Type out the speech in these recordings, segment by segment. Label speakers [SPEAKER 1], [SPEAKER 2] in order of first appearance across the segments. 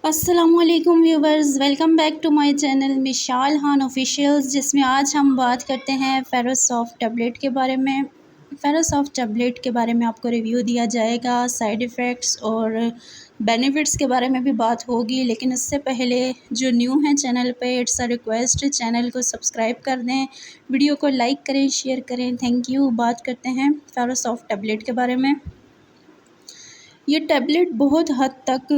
[SPEAKER 1] अस्सलामुअलैकुम viewers, welcome back to my channel Mishal Khan officials, जिसमें आज हम बात करते हैं फेरोसॉफ्ट टैबलेट के बारे में। फेरोसॉफ्ट टैबलेट के बारे में आपको रिव्यू दिया जाएगा, साइड इफ़ेक्ट्स और बेनिफिट्स के बारे में भी बात होगी। लेकिन इससे पहले जो न्यू हैं चैनल पे, इट्स अ रिक्वेस्ट, चैनल को सब्सक्राइब कर दें, वीडियो को लाइक करें, शेयर करें। Thank you. बात करते हैं फेरोसॉफ्ट टैबलेट के बारे में। ये टैबलेट बहुत हद तक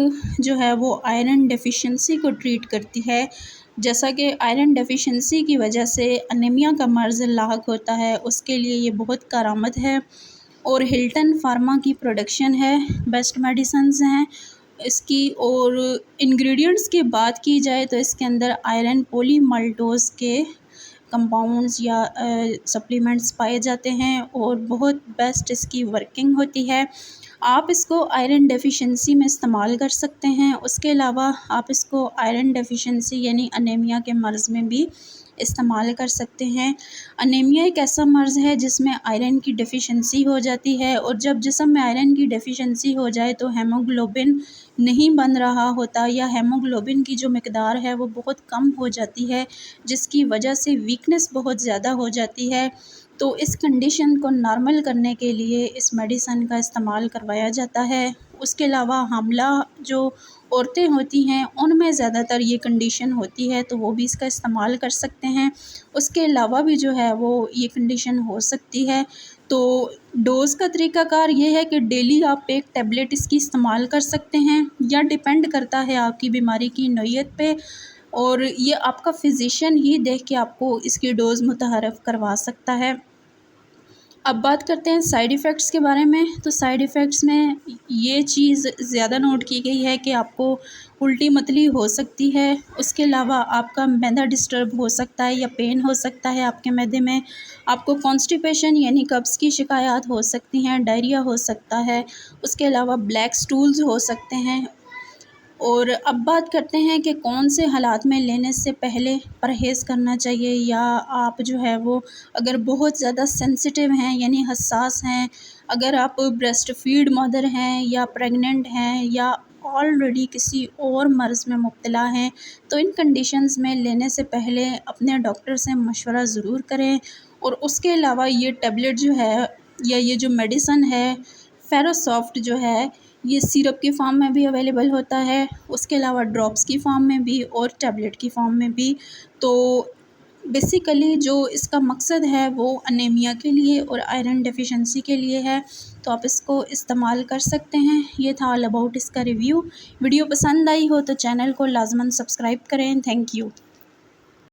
[SPEAKER 1] जो है वो आयरन डेफिशिएंसी को ट्रीट करती है। जैसा कि आयरन डेफिशिएंसी की वजह से अनीमिया का मर्ज़ लाहक होता है, उसके लिए ये बहुत कारआमद है। और हिल्टन फार्मा की प्रोडक्शन है, बेस्ट मेडिसिन्स हैं इसकी। और इंग्रेडिएंट्स की बात की जाए तो इसके अंदर आयरन पॉलीमाल्टोज़ के कंपाउंड्स या सप्लीमेंट्स पाए जाते हैं और बहुत बेस्ट इसकी वर्किंग होती है। आप इसको आयरन डेफिशिएंसी में इस्तेमाल कर सकते हैं। उसके अलावा आप इसको आयरन डेफिशिएंसी यानी अनीमिया के मर्ज़ में भी इस्तेमाल कर सकते हैं। अनीमिया एक ऐसा मर्ज़ है जिसमें आयरन की डेफिशिएंसी हो जाती है, और जब जिस्म में आयरन की डेफिशिएंसी हो जाए तो हेमोग्लोबिन नहीं बन रहा होता, या हेमोग्लोबिन की जो मिकदार है वो बहुत कम हो जाती है, जिसकी वजह से वीकनेस बहुत ज़्यादा हो जाती है। तो इस कंडीशन को नॉर्मल करने के लिए इस मेडिसन का इस्तेमाल करवाया जाता है। उसके अलावा हामला जो औरतें होती हैं उनमें ज़्यादातर ये कंडीशन होती है, तो वो भी इसका इस्तेमाल कर सकते हैं। उसके अलावा भी जो है वो ये कंडीशन हो सकती है। तो डोज़ का तरीक़ाकार ये है कि डेली आप एक टैबलेट इसकी इस्तेमाल कर सकते हैं, या डिपेंड करता है आपकी बीमारी की नौइयत पे, और ये आपका फ़िज़िशियन ही देख के आपको इसकी डोज़ मुतहर्रफ़ करवा सकता है। अब बात करते हैं साइड इफ़ेक्ट्स के बारे में। तो साइड इफ़ेक्ट्स में ये चीज़ ज़्यादा नोट की गई है कि आपको उल्टी मतली हो सकती है। उसके अलावा आपका मैदा डिस्टर्ब हो सकता है या पेन हो सकता है आपके मैदे में। आपको कॉन्स्टिपेशन यानी कब्ज़ की शिकायत हो सकती हैं, डायरिया हो सकता है। उसके अलावा ब्लैक स्टूल्स हो सकते हैं। और अब बात करते हैं कि कौन से हालात में लेने से पहले परहेज़ करना चाहिए, या आप जो है वो अगर बहुत ज़्यादा सेंसिटिव हैं यानी हसास हैं, अगर आप ब्रेस्ट फीड मदर हैं या प्रेग्नेंट हैं या ऑलरेडी किसी और मर्ज़ में मुब्तला हैं, तो इन कंडीशंस में लेने से पहले अपने डॉक्टर से मशवरा ज़रूर करें। और उसके अलावा ये टैबलेट जो है या ये जो मेडिसन है फेरोसॉफ्ट जो है, ये सिरप की फ़ॉर्म में भी अवेलेबल होता है, उसके अलावा ड्रॉप्स की फ़ॉर्म में भी और टैबलेट की फ़ॉर्म में भी। तो बेसिकली जो इसका मकसद है वो अनीमिया के लिए और आयरन डेफिशिएंसी के लिए है, तो आप इसको इस्तेमाल कर सकते हैं। ये था ऑल अबाउट इसका रिव्यू। वीडियो पसंद आई हो तो चैनल को लाज़मन सब्सक्राइब करें। Thank you.